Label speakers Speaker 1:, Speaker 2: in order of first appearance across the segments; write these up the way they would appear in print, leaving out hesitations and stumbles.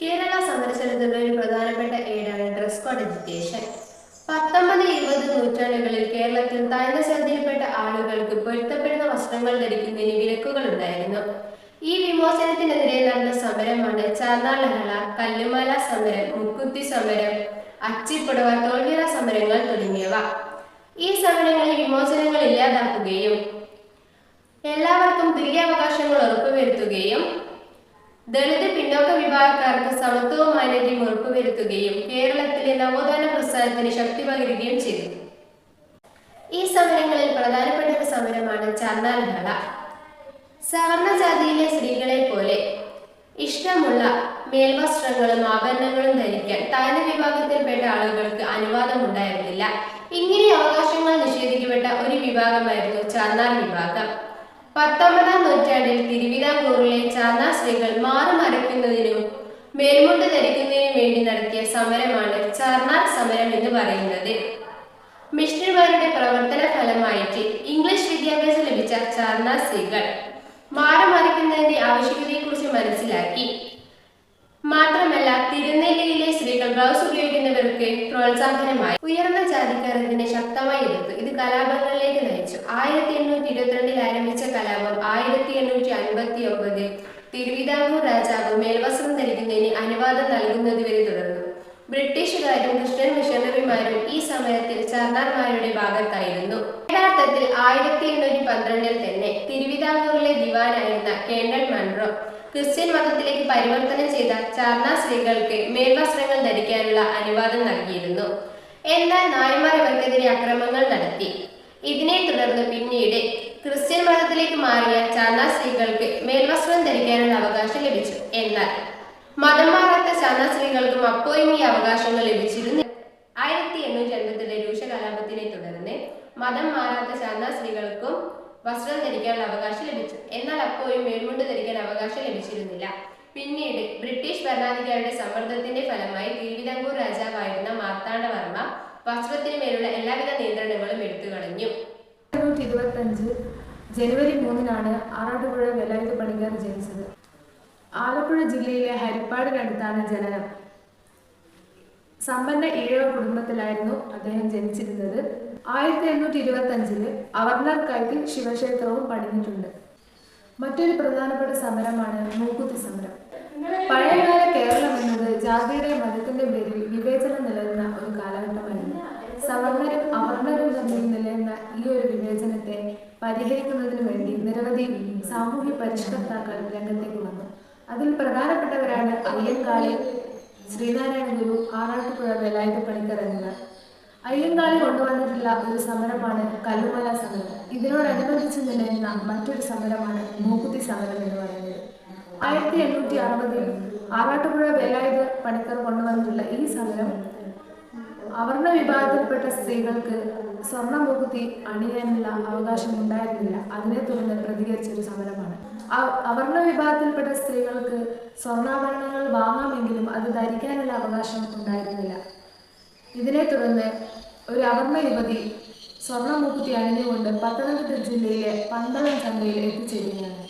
Speaker 1: കേരള സമരചരിത്രത്തിലെ ഒരു പ്രധാനപ്പെട്ട ഏടാണ് dress code education. 19-20 നൂറ്റാണ്ടുകളിൽ കേരളത്തിൽ താഴ്ന്ന ജാതിയിൽപ്പെട്ട ആളുകൾക്ക് പൊരുത്തപ്പെടുന്ന വസ്ത്രങ്ങൾ ധരിക്കുന്നതിന് വിലക്കുകൾ ഉണ്ടായിരുന്നു. ഈ വിമോചനത്തിനെതിരെ നടന്ന സമരമാണ് ചാന്നാർ ലഹള, കല്ലുമാല സമരം, മുക്കുത്തി സമരം, അച്ചിപ്പുടവ, തോൽവിറ സമരങ്ങൾ തുടങ്ങിയവ. ഈ സമരങ്ങളിൽ വിമോചനങ്ങൾ ഇല്ലാതാക്കുകയും എല്ലാവർക്കും തുല്യാവകാശങ്ങൾ ഉറപ്പുവരുത്തുകയും ദളിത് പിന്നോക്ക വിഭാഗക്കാർക്ക് സമത്വവും മാന്യതയും ഉറപ്പുവരുത്തുകയും കേരളത്തിലെ നവോത്ഥാന പ്രസ്ഥാനത്തിന് ശക്തി പകരുകയും ചെയ്തു. ഈ സമരങ്ങളിൽ പ്രധാനപ്പെട്ട ഒരു സമരമാണ് ചാന്നാർ ലഹള. സവർണ ജാതിയിലെ സ്ത്രീകളെ പോലെ ഇഷ്ടമുള്ള മേൽവസ്ത്രങ്ങളും ആഭരണങ്ങളും ധരിക്കാൻ താഴ്ന്ന വിഭാഗത്തിൽപ്പെട്ട ആളുകൾക്ക് അനുവാദമുണ്ടായിരുന്നില്ല. ഇങ്ങനെ അവകാശങ്ങൾ നിഷേധിക്കപ്പെട്ട ഒരു വിഭാഗമായിരുന്നു ചാന്നാർ വിഭാഗം. 19-ാം നൂറ്റാണ്ടിൽ തിരുവിതാംകൂറിലെ ചാന്നാർ സ്ത്രീകൾ മാറുമറയ്ക്കുന്നതിനും മേൽമുണ്ട് ധരിക്കുന്നതിനും വേണ്ടി നടത്തിയ സമരമാണ് ചാന്നാർ സമരം എന്ന് പറയുന്നത്. മിഷണറിമാരുടെ പ്രവർത്തന ഫലമായിട്ട് ഇംഗ്ലീഷ് വിദ്യാഭ്യാസം ലഭിച്ച ചാന്നാർ സ്ത്രീകൾ മാറുമറയ്ക്കുന്നതിന്റെ ആവശ്യകതയെക്കുറിച്ച് മനസ്സിലാക്കി. മാത്രമല്ല, തിരുനെല്ലിയിലെ സ്ത്രീകൾ ബ്ലൗസ് ഉപയോഗിക്കുന്നവർക്ക് പ്രോത്സാഹനമായി. ഉയർന്ന ജാതിക്കാർ ഇതിനെ ശക്തമായി എതിർത്തു. ഇത് കലാപങ്ങളിലേക്ക് നയിച്ചു. 1822 ആരംഭിച്ച കലാപം 1859 തിരുവിതാംകൂർ രാജാവ് മേൽവസ്ത്രം ധരിക്കുന്നതിന് അനുവാദം നൽകുന്നതുവരെ തുടർന്നു. ബ്രിട്ടീഷുകാരും ക്രിസ്ത്യൻ മിഷണറിമാരും ഈ സമരത്തിൽ ചാന്നാർമാരുടെ ഭാഗത്തായിരുന്നു. യഥാർത്ഥത്തിൽ 1812 തന്നെ തിരുവിതാംകൂറിലെ ദിവാനായിരുന്ന കേണൽ മൺറോ ക്രിസ്ത്യൻ മതത്തിലേക്ക് പരിവർത്തനം ചെയ്ത ചാന്നാർ സ്ത്രീകൾക്ക് മേൽവസ്ത്രങ്ങൾ ധരിക്കാനുള്ള അനുവാദം നൽകിയിരുന്നു. എന്നാൽ നായന്മാർ ഇവർക്കെതിരെ അക്രമങ്ങൾ നടത്തി. ഇതിനെ തുടർന്ന് പിന്നീട് ക്രിസ്ത്യൻ മതത്തിലേക്ക് മാറിയ ചാന്നാർ സ്ത്രീകൾക്ക് മേൽവസ്ത്രം ധരിക്കാനുള്ള അവകാശം ലഭിച്ചു. എന്നാൽ മതം മാറാത്ത ചാന്നാർ സ്ത്രീകൾക്കും അപ്പോഴും ഈ അവകാശങ്ങൾ ലഭിച്ചിരുന്നു. 1852 രൂക്ഷ കലാപത്തിനെ തുടർന്ന് മതം മാറാത്ത ചാന്നാർ സ്ത്രീകൾക്കും വസ്ത്രം ധരിക്കാനുള്ള അവകാശം ലഭിച്ചു. എന്നാൽ അപ്പോഴും മേൽമുണ്ട് ധരിക്കാൻ അവകാശം ലഭിച്ചിരുന്നില്ല. പിന്നീട് ബ്രിട്ടീഷ് ഭരണാധികാരിയുടെ സമ്മർദ്ദത്തിന്റെ ഫലമായി തിരുവിതാംകൂർ രാജാവായിരുന്ന മാർത്താണ്ഡവർമ്മ വസ്ത്രത്തിന് മേലുള്ള എല്ലാവിധ നിയന്ത്രണങ്ങളും എടുത്തു കളഞ്ഞു.
Speaker 2: 1825 ജനുവരി 3-നാണ് ആറാട്ടുപുഴ വേലായുധ പണിക്കർ ജനിച്ചത്. ആലപ്പുഴ ജില്ലയിലെ ഹരിപ്പാടിനടുത്താണ് ജനനം. സമ്പന്ന ഈഴവ കുടുംബത്തിലായിരുന്നു അദ്ദേഹം ജനിച്ചിരുന്നത്. 1825 അവർണർക്കായിട്ട് ശിവക്ഷേത്രവും പണിഞ്ഞിട്ടുണ്ട്. മറ്റൊരു പ്രധാനപ്പെട്ട സമരമാണ് മൂക്കുത്തി സമരം. പഴയകാല കേരളം എന്നത് ജാതിയുടെ മതത്തിന്റെ പേരിൽ വിവേചനം നിലനിന്ന ഒരു കാലഘട്ടമായിരുന്നു. സവർണരും അവർണരും തമ്മിൽ നിലനിന്ന ഈ ഒരു വിവേചനത്തെ പരിഹരിക്കുന്നതിന് വേണ്ടി നിരവധി സാമൂഹ്യ പരിഷ്കർത്താക്കൾ രംഗത്തേക്ക് വന്നു. അതിൽ പ്രധാനപ്പെട്ടവരാണ് അയ്യങ്കാളി, ശ്രീനാരായണ ഗുരു, ആറാട്ടുപുഴ വേലായുധ പണിക്കർ എന്നിവർ. അയ്യങ്കാളി കൊണ്ടുവന്നിട്ടുള്ള ഒരു സമരമാണ് കല്ലുമാല സമരം. ഇതിനോടനുബന്ധിച്ച് നിലനിന്ന മറ്റൊരു സമരമാണ് മൂക്കുത്തി സമരം എന്ന് പറയുന്നത്. 1860 ആറാട്ടുപുഴ വേലായുധ പണിക്കർ കൊണ്ടുവന്നിട്ടുള്ള ഈ സമരം അവർണ വിഭാഗത്തിൽപ്പെട്ട സ്ത്രീകൾക്ക് സ്വർണ്ണ മൂക്കുത്തി അണിയാനുള്ള അവകാശം ഉണ്ടായിരുന്നില്ല. അതിനെ തുടർന്ന് പ്രതികരിച്ചൊരു സമരമാണ്. അവർണ വിഭാഗത്തിൽപ്പെട്ട സ്ത്രീകൾക്ക് സ്വർണ്ണാഭരണങ്ങൾ വാങ്ങാമെങ്കിലും അത് ധരിക്കാനുള്ള അവകാശം ഉണ്ടായിരുന്നില്ല. ഇതിനെ തുടർന്ന് ഒരു അവർണ യുവതി സ്വർണ്ണ മൂക്കുത്തി അണിഞ്ഞുകൊണ്ട് പത്തനംതിട്ട ജില്ലയിലെ പന്തളം ചന്തയിൽ എത്തിച്ചേരുകയാണ്.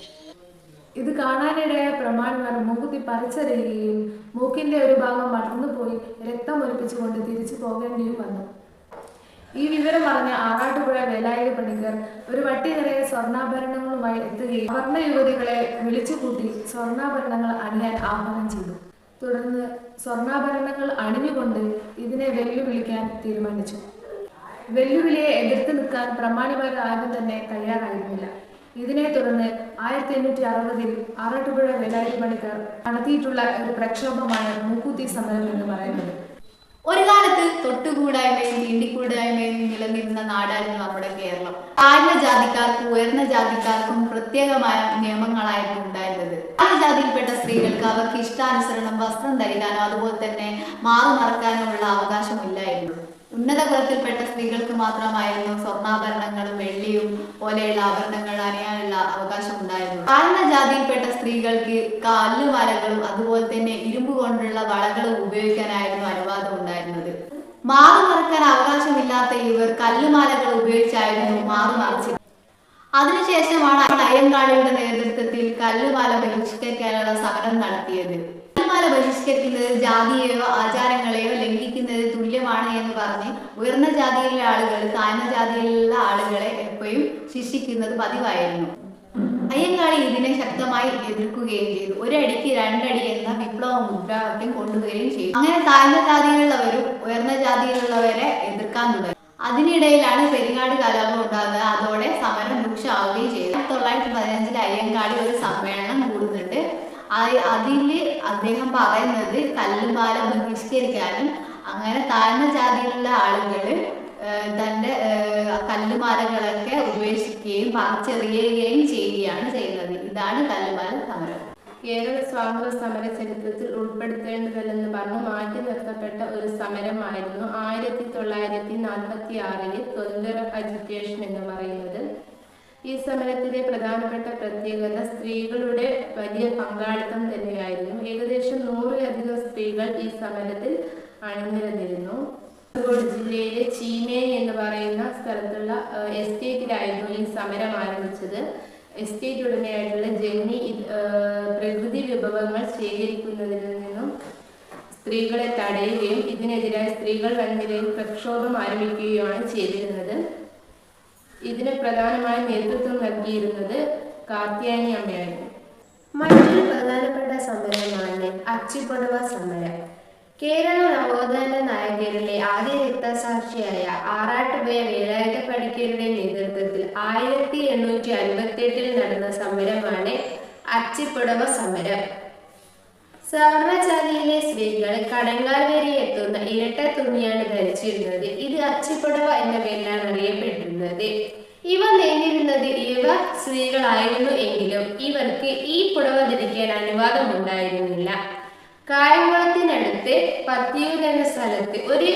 Speaker 2: ഇത് കാണാനിടയായ പ്രമാണിമാർ മൂക്കുത്തി പറിച്ചറിയുകയും മൂക്കിന്റെ ഒരു ഭാഗം മടർന്നുപോയി രക്തം ഒലിപ്പിച്ചുകൊണ്ട് തിരിച്ചു പോകേണ്ടിയും വന്നു. ഈ വിവരം അറിഞ്ഞ ആറാട്ടുപുഴ വേലായുധ പണിക്കർ ഒരു വട്ടി നിറയെ സ്വർണ്ണാഭരണങ്ങളുമായി എത്തുകയും അവർണ യുവതികളെ വിളിച്ചുകൂട്ടി സ്വർണ്ണാഭരണങ്ങൾ അണിയാൻ ആഹ്വാനം ചെയ്തു. തുടർന്ന് സ്വർണ്ണാഭരണങ്ങൾ അണിഞ്ഞുകൊണ്ട് ഇതിനെ വെല്ലുവിളിക്കാൻ തീരുമാനിച്ചു. വെല്ലുവിളിയെ എതിർത്ത് നിൽക്കാൻ പ്രമാണിമാർ ആരും തന്നെ തയ്യാറായിരുന്നില്ല. ഇതിനെ തുടർന്ന് 1860 ആറാട്ടുപുഴ വേലായുധ പണിക്കർ നടത്തിയിട്ടുള്ള ഒരു പ്രക്ഷോഭമാണ് മൂക്കുത്തി സമരം എന്ന് പറയുന്നത്.
Speaker 3: ഒരു കാലത്ത് തൊട്ടുകൂടായ്മയും തീണ്ടിക്കൂടായ്മയും നിലനിരുന്ന നാടായിരുന്നു നമ്മുടെ കേരളം. താഴ്ന്ന ജാതിക്കാർക്കും ഉയർന്ന ജാതിക്കാർക്കും പ്രത്യേകമായ നിയമങ്ങളായിരുന്നു ഉണ്ടായിരുന്നത്. താഴ്ന്ന ജാതിയിൽപ്പെട്ട സ്ത്രീകൾക്ക് അവർക്ക് ഇഷ്ടാനുസരണം വസ്ത്രം ധരിക്കാനോ അതുപോലെ തന്നെ മാറുമറക്കാനോ ഉള്ള അവകാശമില്ലായിരുന്നു. ഉന്നത കുലത്തിൽപ്പെട്ട സ്ത്രീകൾക്ക് മാത്രമായിരുന്നു സ്വർണ്ണാഭരണങ്ങളും വെള്ളിയും പോലെയുള്ള ആഭരണങ്ങൾ അണിയാനുള്ള അവകാശം ഉണ്ടായിരുന്നു. താഴ്ന്ന ജാതിയിൽപ്പെട്ട സ്ത്രീകൾക്ക് കല്ലുമാലകളും അതുപോലെ തന്നെ ഇരുമ്പ് കൊണ്ടുള്ള വളകളും ഉപയോഗിക്കാനായിരുന്നു അനുവാദം ഉണ്ടായിരുന്നത്. മാറുമറക്കാൻ അവകാശമില്ലാത്ത ഇവർ കല്ലുമാലകൾ ഉപയോഗിച്ചായിരുന്നു മാറുമറച്ചത്. അതിനുശേഷമാണ് അയ്യങ്കാളിയുടെ നേതൃത്വത്തിൽ കല്ലുമാല ബഹിഷ്കരിക്കാനുള്ള സമരം നടത്തിയത്. കല്ലുമാല ബഹിഷ്കരിക്കുന്നത് ജാതിയെയോ ആചാരങ്ങളെയോ ലംഘിക്കുന്നത് തുല്യമാണ് എന്ന് പറഞ്ഞ് ഉയർന്ന ജാതിയിലുള്ള ആളുകൾ താഴ്ന്ന ജാതിയിലുള്ള ആളുകളെ എപ്പോഴും ശിക്ഷിക്കുന്നത് പതിവായിരുന്നു. അയ്യങ്കാളി ഇതിനെ ശക്തമായി എതിർക്കുകയും ചെയ്തു. ഒരടിക്ക് രണ്ടടി എന്ന വിപ്ലവ മുദ്രാവാക്യം കൊണ്ടുവരികയും ചെയ്തു. അങ്ങനെ താഴ്ന്ന ജാതിയിലുള്ളവരും ഉയർന്ന ജാതിയിലുള്ളവരെ എതിർക്കാൻ തുടങ്ങി. അതിനിടയിലാണ് പെരിങ്ങാട് കലാപം ഉണ്ടാകുന്നത്. അതോടെ സമരം രൂക്ഷമാവുകയും ചെയ്തു. 1915 അയ്യങ്കാളി ഒരു സമ്മേളനം കൂടുന്നുണ്ട്. അതിൽ അദ്ദേഹം പറയുന്നത് കല്ലുമാല ബഹിഷ്കരിക്കാനും അങ്ങനെ താഴ്ന്ന ജാതിയിലുള്ള ആളുകൾ തൻ്റെ കല്ലുമാലകളൊക്കെ ഉപേക്ഷിക്കുകയും പറിച്ചെറിയുകയും ചെയ്യുകയാണ് ചെയ്യുന്നത്. ഇതാണ് കല്ലുമാല സമരം.
Speaker 1: കേരള സ്വാതന്ത്ര്യ സമര ചരിത്രത്തിൽ ഉൾപ്പെടുത്തേണ്ടതല്ലെന്ന് പറഞ്ഞ് മാറ്റി നിർത്തപ്പെട്ട ഒരു സമരമായിരുന്നു 1946 തൊഴിലുറ അജിറ്റേഷൻ എന്ന് പറയുന്നത്. ഈ സമരത്തിലെ പ്രധാനപ്പെട്ട പ്രത്യേകത സ്ത്രീകളുടെ വലിയ പങ്കാളിത്തം തന്നെയായിരുന്നു. ഏകദേശം 100-ലധികം സ്ത്രീകൾ ഈ സമരത്തിൽ അണിനിരന്നിരുന്നു. കാസർഗോഡ് ജില്ലയിലെ ചീമേനി എന്ന് പറയുന്ന സ്ഥലത്തുള്ള എസ്റ്റേറ്റിലായിരുന്നു ഈ സമരം ആരംഭിച്ചത്. എസ്റ്റേറ്റ് ഉടമയായിട്ടുള്ള ജെന്നി പ്രകൃതി വിഭവങ്ങൾ ശേഖരിക്കുന്നതിൽ നിന്നും സ്ത്രീകളെ തടയുകയും ഇതിനെതിരായി സ്ത്രീകൾ വൻനിരയിൽ പ്രക്ഷോഭം ആരംഭിക്കുകയുമാണ് ചെയ്തിരുന്നത്. ഇതിന് പ്രധാനമായി നേതൃത്വം നൽകിയിരുന്നത് കാർത്യായനി അമ്മയായിരുന്നു. മറ്റൊരു പ്രധാനപ്പെട്ട സമരമാണ് അച്ചിപ്പുടവ സമരം. കേരള നവോത്ഥാന നായകരിലെ ആദ്യ രക്തസാക്ഷിയായ ആറാട്ടുപുഴ വേലായുധ പണിക്കരുടെ നേതൃത്വത്തിൽ 1858 നടന്ന സമരമാണ് അച്ചിപ്പുടവ സമരം. സവർണജാതിയിലെ സ്ത്രീകൾ കടങ്കാൽ വരെ എത്തുന്ന ഇരട്ട തുണിയാണ് ധരിച്ചിരുന്നത്. ഇത് അച്ചിപ്പുടവ എന്ന പേരിലാണ് അറിയപ്പെട്ടിരുന്നത്. ഇവ നേടിയിരുന്നത് സ്ത്രീകളായിരുന്നു എങ്കിലും ഇവർക്ക് ഈ പുടവ ധരിക്കാൻ അനുവാദമുണ്ടായിരുന്നില്ല. കായംകുളത്തിനടുത്ത് പത്തിയൂർ എന്ന സ്ഥലത്ത് ഒരു